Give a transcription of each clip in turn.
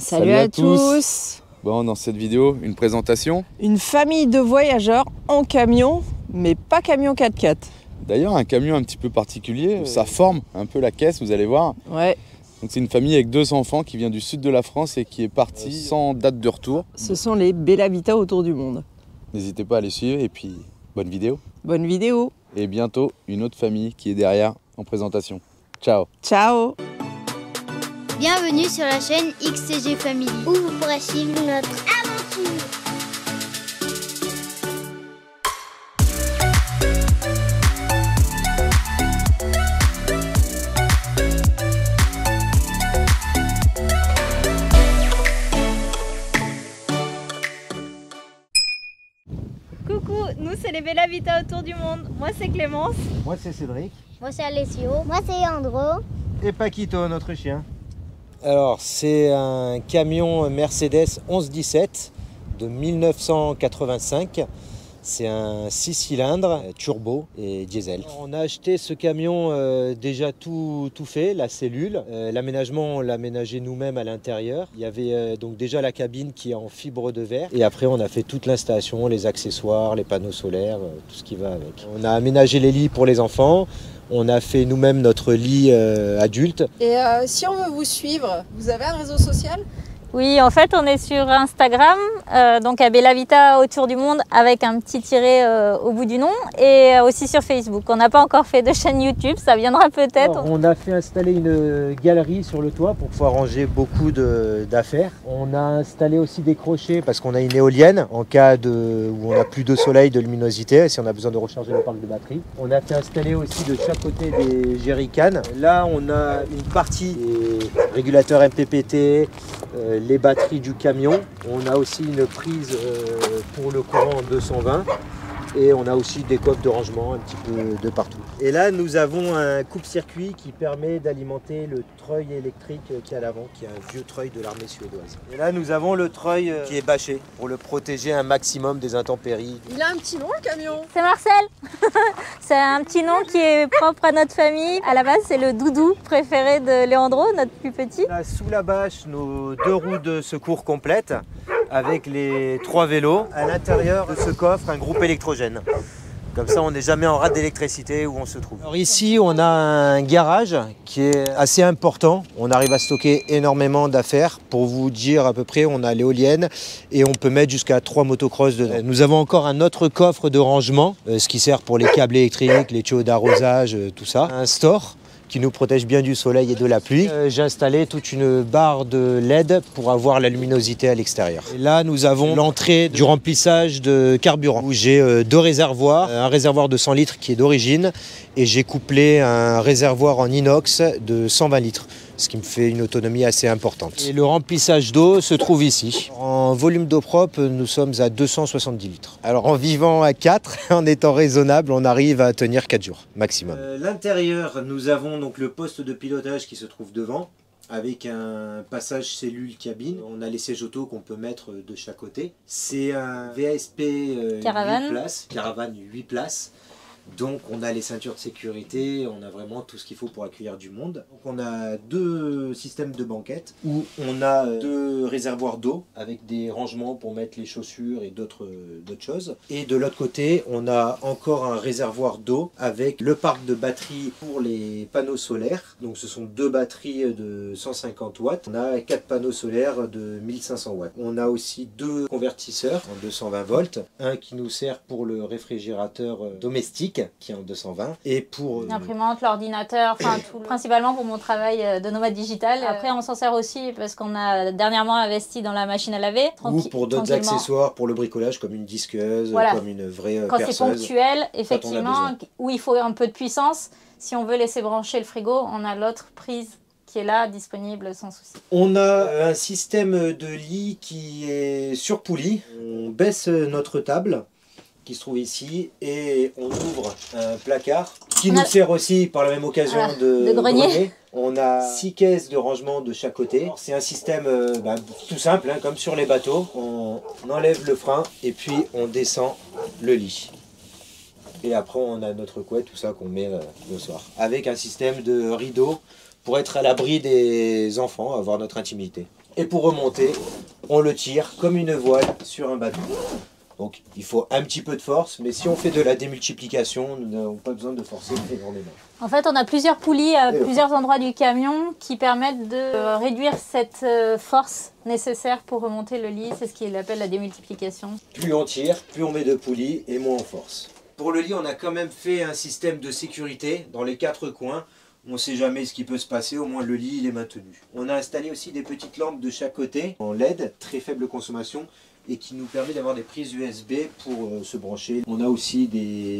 Salut à tous. Bon, dans cette vidéo, une présentation. Une famille de voyageurs en camion, mais pas camion 4x4. D'ailleurs, un camion un petit peu particulier, ça forme un peu la caisse, vous allez voir. Ouais. Donc c'est une famille avec 2 enfants qui vient du sud de la France et qui est partie sans date de retour. Ce sont les Bellavita autour du monde. N'hésitez pas à les suivre et puis bonne vidéo. Bonne vidéo. Et bientôt, une autre famille qui est derrière en présentation. Ciao. Ciao. Bienvenue sur la chaîne XCG Family, où vous pourrez suivre notre aventure. Coucou, nous c'est les Bellavita autour du monde. Moi c'est Clémence. Moi c'est Cédric. Moi c'est Alessio. Moi c'est Andro. Et Paquito, notre chien. Alors c'est un camion Mercedes 1117 de 1985. C'est un 6 cylindres, turbo et diesel. On a acheté ce camion déjà tout fait, la cellule. L'aménagement, on l'a aménagé nous-mêmes à l'intérieur. Il y avait donc déjà la cabine qui est en fibre de verre. Et après, on a fait toute l'installation, les accessoires, les panneaux solaires, tout ce qui va avec. On a aménagé les lits pour les enfants. On a fait nous-mêmes notre lit adulte. Et si on veut vous suivre, vous avez un réseau social ? Oui, en fait on est sur Instagram, donc à Bellavita autour du monde avec un petit tiret au bout du nom, et aussi sur Facebook. On n'a pas encore fait de chaîne YouTube, ça viendra peut-être. On a fait installer une galerie sur le toit pour pouvoir ranger beaucoup d'affaires. On a installé aussi des crochets parce qu'on a une éolienne en cas où on n'a plus de soleil, de luminosité, si on a besoin de recharger le parc de batterie. On a fait installer aussi de chaque côté des jerrycans. Là on a une partie des régulateurs MPPT, les batteries du camion. On a aussi une prise pour le courant en 220 et on a aussi des coffres de rangement un petit peu de partout. Et là nous avons un coupe-circuit qui permet d'alimenter le treuil électrique qui est à l'avant, qui est un vieux treuil de l'armée suédoise. Et là nous avons le treuil qui est bâché pour le protéger un maximum des intempéries. Il a un petit nom le camion ? C'est Marcel. C'est un petit nom qui est propre à notre famille. À la base c'est le doudou préféré de Léandro, notre plus petit. On a sous la bâche nos 2 roues de secours complètes avec les 3 vélos. À l'intérieur de ce coffre, un groupe électrogène. Comme ça, on n'est jamais en rate d'électricité où on se trouve. Alors ici, on a un garage qui est assez important. On arrive à stocker énormément d'affaires. Pour vous dire à peu près, on a l'éolienne et on peut mettre jusqu'à 3 motocross dedans. Nous avons encore un autre coffre de rangement, ce qui sert pour les câbles électriques, les tuyaux d'arrosage, tout ça. Un store qui nous protège bien du soleil et de la pluie. J'ai installé toute une barre de LED pour avoir la luminosité à l'extérieur. Et là, nous avons l'entrée du remplissage de carburant où j'ai 2 réservoirs, un réservoir de 100 litres qui est d'origine et j'ai couplé un réservoir en inox de 120 litres, ce qui me fait une autonomie assez importante. Et le remplissage d'eau se trouve ici. En volume d'eau propre, nous sommes à 270 litres. Alors en vivant à 4, en étant raisonnable, on arrive à tenir 4 jours maximum. L'intérieur, nous avons donc le poste de pilotage qui se trouve devant, avec un passage cellule cabine. On a les sièges auto qu'on peut mettre de chaque côté. C'est un VASP 8 places, caravane 8 places. Donc on a les ceintures de sécurité, on a vraiment tout ce qu'il faut pour accueillir du monde. Donc on a 2 systèmes de banquettes où on a 2 réservoirs d'eau avec des rangements pour mettre les chaussures et d'autres choses. Et de l'autre côté, on a encore un réservoir d'eau avec le parc de batteries pour les panneaux solaires. Donc ce sont 2 batteries de 150 watts. On a 4 panneaux solaires de 1500 watts. On a aussi 2 convertisseurs en 220 volts. Un qui nous sert pour le réfrigérateur domestique qui est en 220 et pour L'imprimante, l'ordinateur, enfin tout, principalement pour mon travail de nomade digital. Après on s'en sert aussi parce qu'on a dernièrement investi dans la machine à laver. Ou pour d'autres accessoires pour le bricolage comme une disqueuse, voilà. Comme une vraie quand perceuse. c'est ponctuel, effectivement, où il faut un peu de puissance, si on veut laisser brancher le frigo, on a l'autre prise qui est là, disponible sans souci. On a un système de lit qui est sur poulie. On baisse notre table qui se trouve ici et on ouvre un placard qui nous sert aussi par la même occasion de grenier. On a 6 caisses de rangement de chaque côté. C'est un système tout simple, hein, comme sur les bateaux. On enlève le frein et puis on descend le lit. Et après on a notre couette, tout ça qu'on met le soir. Avec un système de rideau pour être à l'abri des enfants, avoir notre intimité. Et pour remonter, on le tire comme une voile sur un bateau. Donc il faut un petit peu de force, mais si on fait de la démultiplication, nous n'avons pas besoin de forcer énormément. En fait, on a plusieurs poulies à plusieurs endroits du camion qui permettent de réduire cette force nécessaire pour remonter le lit. C'est ce qu'il appelle la démultiplication. Plus on tire, plus on met de poulies et moins on force. Pour le lit, on a quand même fait un système de sécurité dans les 4 coins. On ne sait jamais ce qui peut se passer, au moins le lit il est maintenu. On a installé aussi des petites lampes de chaque côté en LED, très faible consommation, et qui nous permet d'avoir des prises USB pour se brancher. On a aussi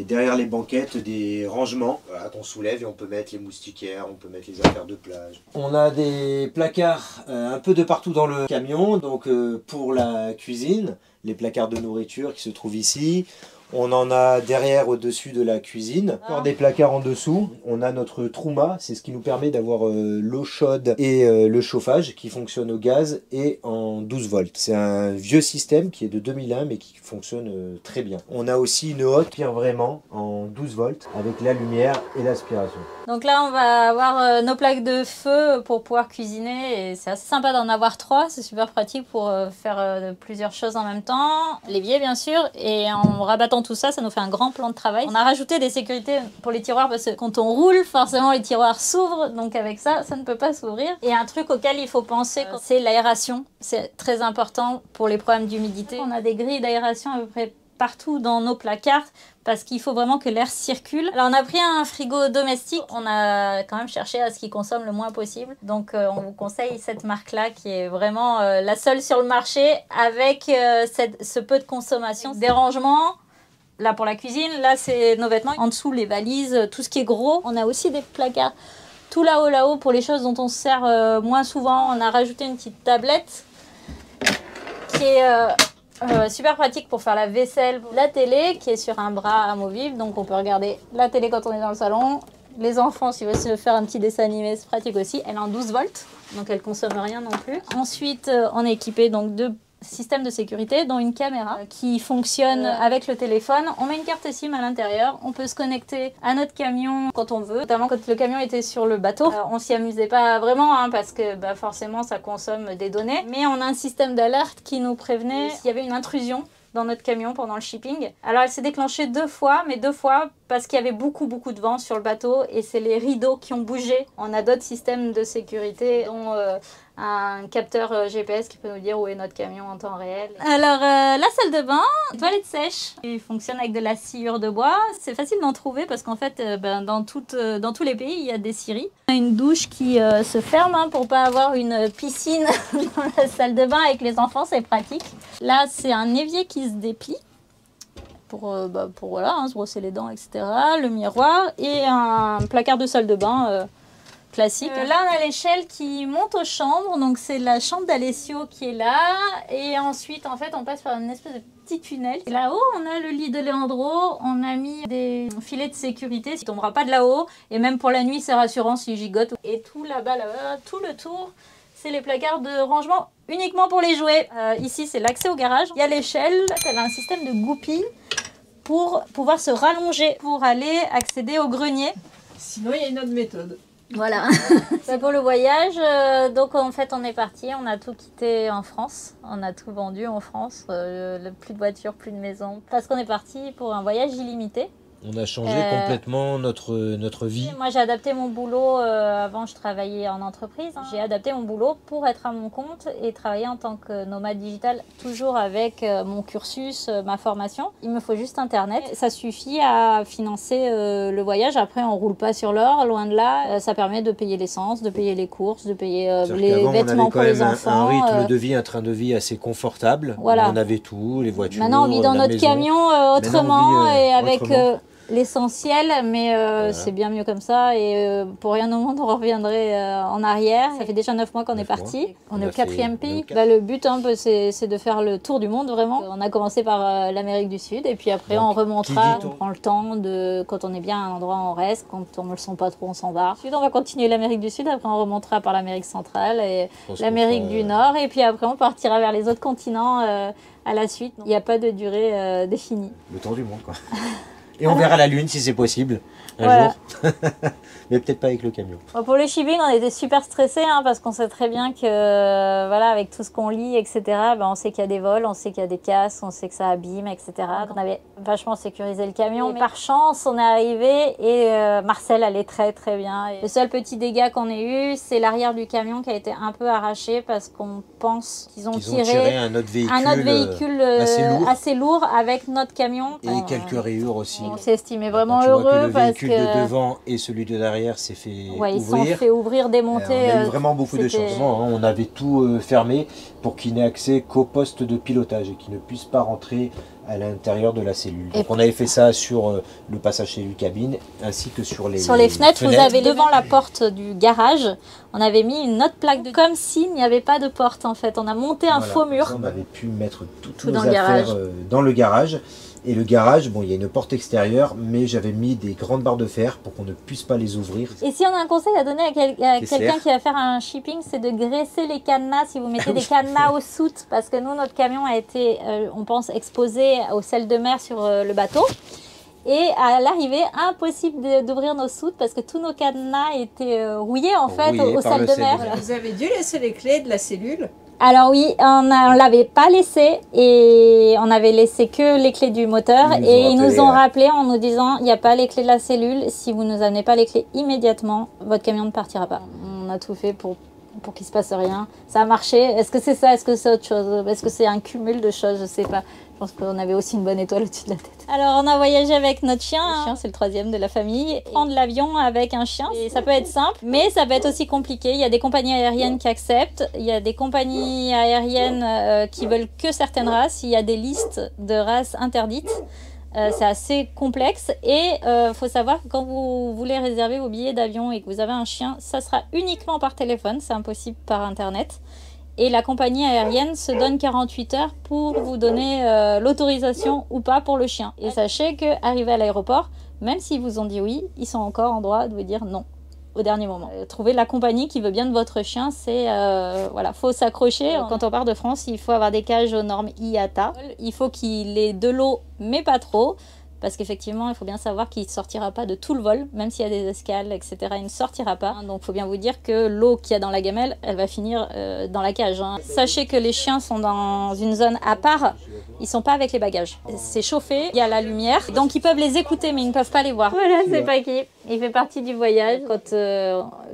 derrière les banquettes des rangements qu'on soulève et on peut mettre les moustiquaires, on peut mettre les affaires de plage. On a des placards un peu de partout dans le camion, donc pour la cuisine, les placards de nourriture qui se trouvent ici. On en a derrière au-dessus de la cuisine. Encore des placards en dessous. On a notre Trouma, c'est ce qui nous permet d'avoir l'eau chaude et le chauffage qui fonctionne au gaz et en 12 volts. C'est un vieux système qui est de 2001 mais qui fonctionne très bien. On a aussi une hotte qui est vraiment en 12 volts avec la lumière et l'aspiration. Donc là, on va avoir nos plaques de feu pour pouvoir cuisiner et c'est assez sympa d'en avoir 3. C'est super pratique pour faire plusieurs choses en même temps. L'évier, bien sûr, et en rabattant tout ça, ça nous fait un grand plan de travail. On a rajouté des sécurités pour les tiroirs parce que quand on roule, forcément les tiroirs s'ouvrent, donc avec ça, ça ne peut pas s'ouvrir. Et un truc auquel il faut penser, c'est l'aération. C'est très important pour les problèmes d'humidité. On a des grilles d'aération à peu près partout dans nos placards parce qu'il faut vraiment que l'air circule. Alors on a pris un frigo domestique, on a quand même cherché à ce qu'il consomme le moins possible. Donc on vous conseille cette marque-là qui est vraiment la seule sur le marché avec ce peu de consommation. Des rangements, là pour la cuisine, là c'est nos vêtements. En dessous les valises, tout ce qui est gros. On a aussi des placards tout là-haut pour les choses dont on se sert moins souvent. On a rajouté une petite tablette qui est super pratique pour faire la vaisselle. La télé qui est sur un bras amovible, donc on peut regarder la télé quand on est dans le salon. Les enfants, s'ils veulent se faire un petit dessin animé, c'est pratique aussi. Elle est en 12 volts, donc elle ne consomme rien non plus. Ensuite, on est équipé donc de système de sécurité, dont une caméra qui fonctionne avec le téléphone. On met une carte SIM à l'intérieur, on peut se connecter à notre camion quand on veut, notamment quand le camion était sur le bateau. On s'y amusait pas vraiment parce que forcément ça consomme des données, mais on a un système d'alerte qui nous prévenait s'il y avait une intrusion dans notre camion pendant le shipping. Alors elle s'est déclenchée 2 fois, mais 2 fois parce qu'il y avait beaucoup de vent sur le bateau et c'est les rideaux qui ont bougé. On a d'autres systèmes de sécurité dont un capteur GPS qui peut nous dire où est notre camion en temps réel. Alors la salle de bain, toilette sèche, il fonctionne avec de la sciure de bois. C'est facile d'en trouver parce qu'en fait dans tous les pays il y a des scieries. Une douche qui se ferme pour pas avoir une piscine dans la salle de bain avec les enfants, c'est pratique. Là c'est un évier qui se déplie pour voilà, se brosser les dents, etc. Le miroir et un placard de salle de bain classique. Là, on a l'échelle qui monte aux chambres. Donc, c'est la chambre d'Alessio qui est là. Et ensuite, en fait, on passe par une espèce de petit tunnel. Et là-haut, on a le lit de Leandro. On a mis des filets de sécurité. Il ne tombera pas de là-haut. Et même pour la nuit, c'est rassurant s'il gigote. Et tout là-bas, tout le tour, c'est les placards de rangement uniquement pour les jouets. Ici, c'est l'accès au garage. Il y a l'échelle. Elle a un système de goupilles pour pouvoir se rallonger pour aller accéder au grenier. Sinon, il y a une autre méthode. Voilà. C'est pour le voyage. Donc en fait, on est parti. On a tout quitté en France. On a tout vendu en France. Plus de voiture, plus de maison. Parce qu'on est parti pour un voyage illimité. On a changé complètement notre vie. Moi, j'ai adapté mon boulot. Avant, je travaillais en entreprise. J'ai adapté mon boulot pour être à mon compte et travailler en tant que nomade digital, toujours avec mon cursus, ma formation. Il me faut juste Internet. Ça suffit à financer le voyage. Après, on roule pas sur l'or, loin de là. Ça permet de payer l'essence, de payer les courses, de payer les vêtements pour les enfants. Un rythme de vie, un train de vie assez confortable. Voilà. On avait tout, les voitures. Maintenant, on vit dans notre camion autrement et avec l'essentiel, mais c'est bien mieux comme ça et pour rien au monde on reviendrait en arrière. Ça fait déjà 9 mois qu'on est parti. On est au 4e pays. Le but c'est de faire le tour du monde vraiment. On a commencé par l'Amérique du Sud et puis après on remontera. On prend le temps de, quand on est bien à un endroit on reste, quand on ne le sent pas trop on s'en va. Ensuite on va continuer l'Amérique du Sud, après on remontera par l'Amérique centrale et l'Amérique du Nord et puis après on partira vers les autres continents à la suite. Il n'y a pas de durée définie. Le tour du monde quoi. Et on verra la Lune si c'est possible. Voilà. jour. Mais peut-être pas avec le camion. Bon, pour le shipping, on était super stressés parce qu'on sait très bien que, voilà, avec tout ce qu'on lit, etc., on sait qu'il y a des vols, on sait qu'il y a des casses, on sait que ça abîme, etc. On avait vachement sécurisé le camion. Mais par chance, on est arrivé et Marcel allait très très bien. Et le seul petit dégât qu'on ait eu, c'est l'arrière du camion qui a été un peu arraché parce qu'on pense qu'ils ont tiré un autre véhicule assez lourd avec notre camion. Et quelques rayures aussi. On s'est estimé vraiment Quand tu vois heureux le parce véhicule que de devant et celui de derrière s'est fait ils sont ouvrir. fait ouvrir, démonter. On a eu vraiment beaucoup de changements. On avait tout fermé pour qu'il n'ait accès qu'au poste de pilotage et qu'il ne puisse pas rentrer à l'intérieur de la cellule. Donc on avait fait ça sur le passage cellule cabine ainsi que sur les fenêtres. Vous avez devant la porte du garage, on avait mis une autre plaque comme s'il n'y avait pas de porte en fait. On a monté un faux mur. On avait pu mettre toutes tout nos dans affaires dans le garage. Et le garage, bon, il y a une porte extérieure, mais j'avais mis des grandes barres de fer pour qu'on ne puisse pas les ouvrir. Et si on a un conseil à donner à quelqu'un qui va faire un shipping, c'est de graisser les cadenas si vous mettez des cadenas au soute. Parce que nous, notre camion a été, on pense, exposé au sel de mer sur le bateau. Et à l'arrivée, impossible d'ouvrir nos soutes parce que tous nos cadenas étaient rouillés en fait au sel de mer. Vous avez dû laisser les clés de la cellule? Alors oui, on l'avait pas laissé et on avait laissé que les clés du moteur ils nous ont rappelé en nous disant il n'y a pas les clés de la cellule, si vous ne nous amenez pas les clés immédiatement, votre camion ne partira pas. On a tout fait pour qu'il se passe rien. Ça a marché. Est-ce que c'est ça? Est-ce que c'est autre chose? Est-ce que c'est un cumul de choses? Je sais pas. Je pense qu'on avait aussi une bonne étoile au-dessus de la tête. Alors on a voyagé avec notre chien. Le chien c'est le 3e de la famille. Prendre l'avion avec un chien, et ça peut être simple, mais ça peut être aussi compliqué. Il y a des compagnies aériennes qui acceptent. Il y a des compagnies aériennes qui veulent que certaines races. Il y a des listes de races interdites. C'est assez complexe et faut savoir que quand vous voulez réserver vos billets d'avion et que vous avez un chien, ça sera uniquement par téléphone, c'est impossible par internet. Et la compagnie aérienne se donne 48 heures pour vous donner l'autorisation ou pas pour le chien. Et sachez qu'arrivé à l'aéroport, même s'ils vous ont dit oui, ils sont encore en droit de vous dire non au dernier moment. Trouver la compagnie qui veut bien de votre chien, c'est voilà, faut s'accrocher. Quand on part de France, il faut avoir des cages aux normes IATA. Il faut qu'il ait de l'eau, mais pas trop. Parce qu'effectivement, il faut bien savoir qu'il ne sortira pas de tout le vol, même s'il y a des escales, etc. Il ne sortira pas. Donc, il faut bien vous dire que l'eau qu'il y a dans la gamelle, elle va finir dans la cage. Sachez que les chiens sont dans une zone à part. Ils ne sont pas avec les bagages. C'est chauffé, il y a la lumière. Donc, ils peuvent les écouter, mais ils ne peuvent pas les voir. Voilà, c'est Paki. Il fait partie du voyage. Quand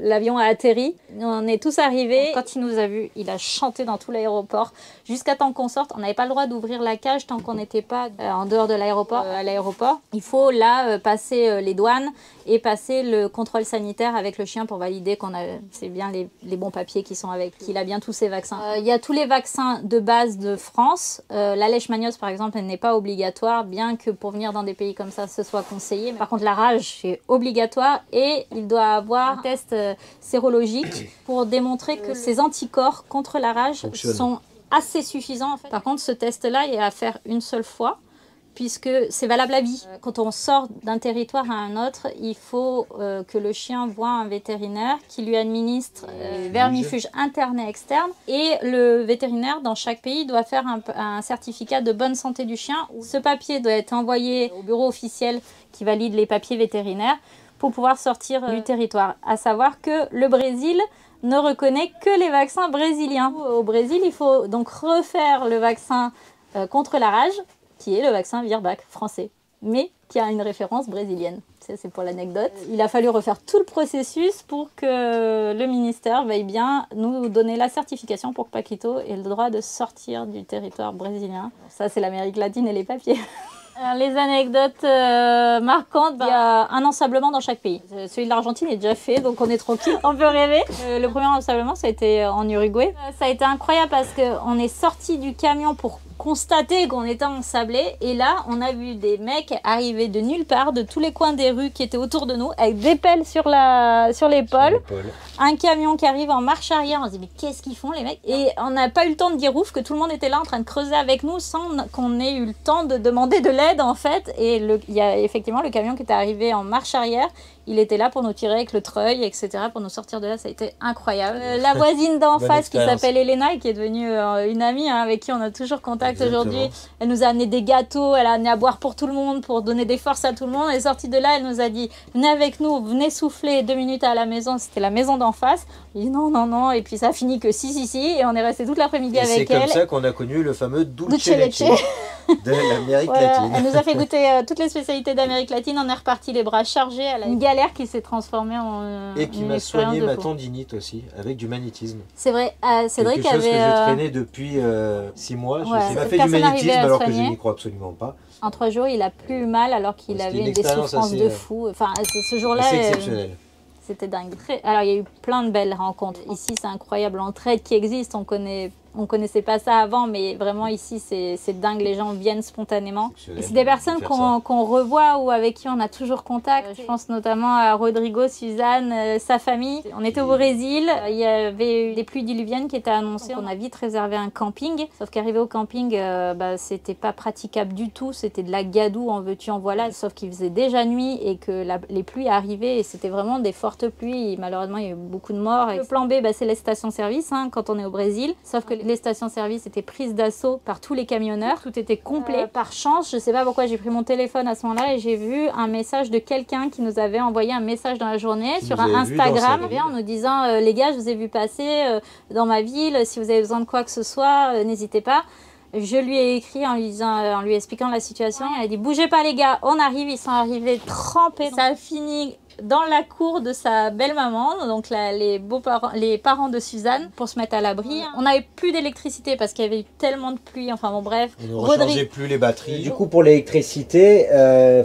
l'avion a atterri, on est tous arrivés. Quand il nous a vus, il a chanté dans tout l'aéroport. Jusqu'à temps qu'on sorte, on n'avait pas le droit d'ouvrir la cage tant qu'on n'était pas en dehors de l'aéroport. À l'aéroport, il faut là passer les douanes et passer le contrôle sanitaire avec le chien pour valider qu'on a c'est bien les bons papiers qui sont avec, qu'il a bien tous ses vaccins. Il y a tous les vaccins de base de France. La leishmaniose par exemple, elle n'est pas obligatoire, bien que pour venir dans des pays comme ça, ce soit conseillé. Par contre, la rage, c'est obligatoire et il doit avoir un test sérologique pour démontrer que ces anticorps contre la rage sont assez suffisants. En fait. Par contre, ce test-là est à faire une seule fois, puisque c'est valable à vie. Quand on sort d'un territoire à un autre, il faut que le chien voie un vétérinaire qui lui administre vermifuges internes et externes. Et le vétérinaire, dans chaque pays, doit faire un certificat de bonne santé du chien. Ce papier doit être envoyé au bureau officiel qui valide les papiers vétérinaires pour pouvoir sortir du territoire. À savoir que le Brésil ne reconnaît que les vaccins brésiliens. Au Brésil, il faut donc refaire le vaccin contre la rage, qui est le vaccin Virbac français, mais qui a une référence brésilienne. C'est pour l'anecdote. Il a fallu refaire tout le processus pour que le ministère veuille bien nous donner la certification pour que Paquito ait le droit de sortir du territoire brésilien. Ça, c'est l'Amérique latine et les papiers. Les anecdotes marquantes, il y a un ensablement dans chaque pays. Celui de l'Argentine est déjà fait, donc on est tranquille, on peut rêver. Le premier ensablement, ça a été en Uruguay. Ça a été incroyable parce qu'on est sorti du camion pour constater qu'on était ensablé et là on a vu des mecs arriver de nulle part, de tous les coins des rues qui étaient autour de nous avec des pelles sur l'épaule, un camion qui arrive en marche arrière. On se dit mais qu'est-ce qu'ils font les mecs, et on n'a pas eu le temps de dire ouf, que tout le monde était là en train de creuser avec nous sans qu'on ait eu le temps de demander de l'aide en fait. Et il y a effectivement le camion qui était arrivé en marche arrière, il était là pour nous tirer avec le treuil, etc. pour nous sortir de là, ça a été incroyable. La voisine d'en face qui s'appelle Elena et qui est devenue une amie avec qui on a toujours contact aujourd'hui, elle nous a amené des gâteaux, elle a amené à boire pour tout le monde, pour donner des forces à tout le monde. Elle est sortie de là, elle nous a dit venez avec nous, venez souffler 2 minutes à la maison, c'était la maison d'en face. On dit non, non, non, et puis ça a fini que si, et on est resté toute l'après-midi avec elle. C'est comme ça qu'on a connu le fameux Dulce Leche de l'Amérique latine. Elle nous a fait goûter toutes les spécialités d'Amérique latine, on est reparti les bras chargés, elle a une galère qui s'est transformée en et qui m'a soigné ma tendinite aussi, avec du magnétisme. C'est vrai, Cédric avait... Quelque chose que je traînais depuis 6 mois, il m'a fait du magnétisme alors que je n'y crois absolument pas. En 3 jours, il a plus mal alors qu'il avait des souffrances de fou. Enfin, ce jour-là, c'est exceptionnel. C'était dingue. Alors, il y a eu plein de belles rencontres. Ici, c'est incroyable l'entraide qui existe. On connaissait pas ça avant, mais vraiment ici, c'est dingue. Les gens viennent spontanément. Et c'est des personnes qu'on revoit ou avec qui on a toujours contact. Je pense notamment à Rodrigo, Suzanne, sa famille. On était au Brésil. Il y avait eu des pluies diluviennes qui étaient annoncées. On a vite réservé un camping. Sauf qu'arrivé au camping, c'était pas praticable du tout. C'était de la gadoue, en veux-tu, en voilà. Sauf qu'il faisait déjà nuit et que les pluies arrivaient. Et c'était vraiment des fortes pluies. Et malheureusement, il y a eu beaucoup de morts. Et le plan B, c'est les stations-service quand on est au Brésil. Sauf que les stations-service étaient prises d'assaut par tous les camionneurs. Tout était complet. Par chance, je sais pas pourquoi, j'ai pris mon téléphone à ce moment-là et j'ai vu un message de quelqu'un qui nous avait envoyé un message dans la journée sur un Instagram en nous disant les gars, je vous ai vu passer dans ma ville, si vous avez besoin de quoi que ce soit, n'hésitez pas. Je lui ai écrit en lui expliquant la situation. Elle a dit bougez pas les gars, on arrive. Ils sont arrivés trempés. Ça a fini dans la cour de sa belle-maman, donc les parents de Suzanne, pour se mettre à l'abri. On n'avait plus d'électricité parce qu'il y avait eu tellement de pluie, enfin bon bref. On ne rechargeait plus les batteries. Du coup pour l'électricité,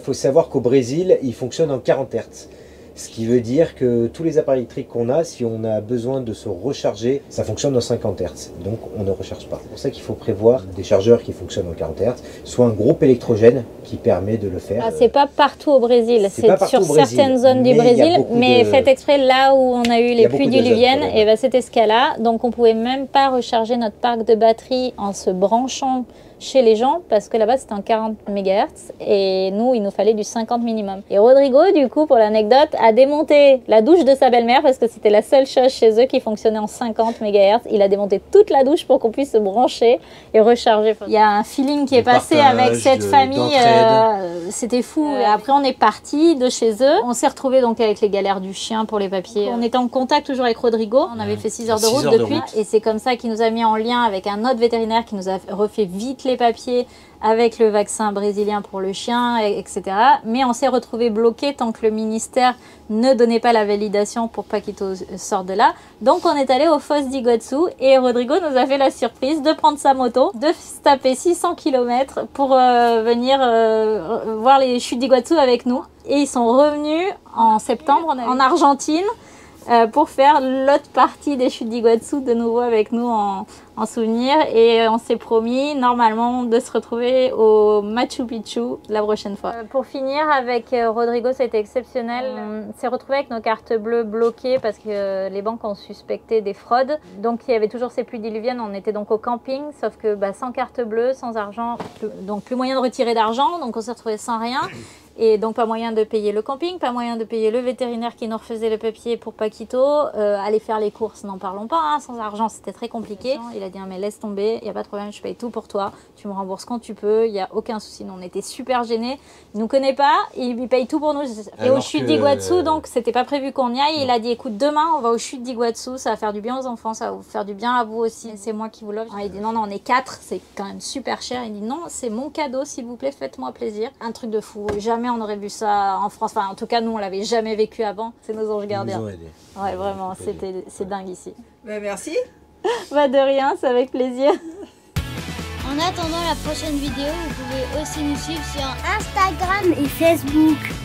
faut savoir qu'au Brésil, il fonctionne en 40 Hz. Ce qui veut dire que tous les appareils électriques qu'on a, si on a besoin de se recharger, ça fonctionne en 50 Hz. Donc on ne recharge pas. C'est pour ça qu'il faut prévoir des chargeurs qui fonctionnent en 40 Hz, soit un groupe électrogène qui permet de le faire. C'est pas partout au Brésil, c'est sur certaines zones du Brésil, mais faites exprès là où on a eu les pluies diluviennes, et c'était ce cas-là. Donc on pouvait même pas recharger notre parc de batterie en se branchant chez les gens parce que là-bas c'était en 40 MHz et nous il nous fallait du 50 minimum. Et Rodrigo du coup pour l'anecdote a démonté la douche de sa belle-mère parce que c'était la seule chose chez eux qui fonctionnait en 50 MHz. Il a démonté toute la douche pour qu'on puisse se brancher et recharger. Il y a un feeling qui est passé avec cette famille, c'était fou. Et après on est parti de chez eux. On s'est retrouvé donc avec les galères du chien pour les papiers. On était en contact toujours avec Rodrigo. On avait fait 6 heures de route depuis et c'est comme ça qu'il nous a mis en lien avec un autre vétérinaire qui nous a refait vite les papiers avec le vaccin brésilien pour le chien, etc. Mais on s'est retrouvé bloqué tant que le ministère ne donnait pas la validation pour Paquito sorte de là. Donc on est allé au Foz d'Iguaçu et Rodrigo nous a fait la surprise de prendre sa moto, de se taper 600 km pour venir voir les chutes d'Iguaçu avec nous. Et ils sont revenus en septembre en Argentine pour faire l'autre partie des chutes d'Iguaçu de nouveau avec nous en souvenir. Et on s'est promis normalement de se retrouver au Machu Picchu la prochaine fois. Pour finir avec Rodrigo, c'était exceptionnel. On s'est retrouvé avec nos cartes bleues bloquées parce que les banques ont suspecté des fraudes. Donc il y avait toujours ces pluies diluviennes. On était donc au camping, sauf que sans carte bleue, sans argent, donc plus moyen de retirer d'argent. Donc on s'est retrouvé sans rien. Et donc pas moyen de payer le camping, pas moyen de payer le vétérinaire qui nous refaisait le papier pour Paquito, aller faire les courses, n'en parlons pas, sans argent c'était très compliqué. Il a dit mais laisse tomber, il n'y a pas de problème, je paye tout pour toi, tu me rembourses quand tu peux, il n'y a aucun souci. Nous on était super gênés, il ne nous connaît pas, il paye tout pour nous. Et aux chutes d'Iguaçu, donc c'était pas prévu qu'on y aille, il a dit écoute demain on va aux chutes d'Iguaçu, ça va faire du bien aux enfants, ça va vous faire du bien à vous aussi, c'est moi qui vous l'offre. Il dit non on est 4, c'est quand même super cher, il dit non c'est mon cadeau s'il vous plaît, faites-moi plaisir. Un truc de fou, jamais on aurait vu ça en France, enfin en tout cas nous on l'avait jamais vécu avant, c'est nos anges gardiens. Ouais vraiment, c'est dingue ici. Merci. Bah de rien, c'est avec plaisir. En attendant la prochaine vidéo, vous pouvez aussi nous suivre sur Instagram et Facebook.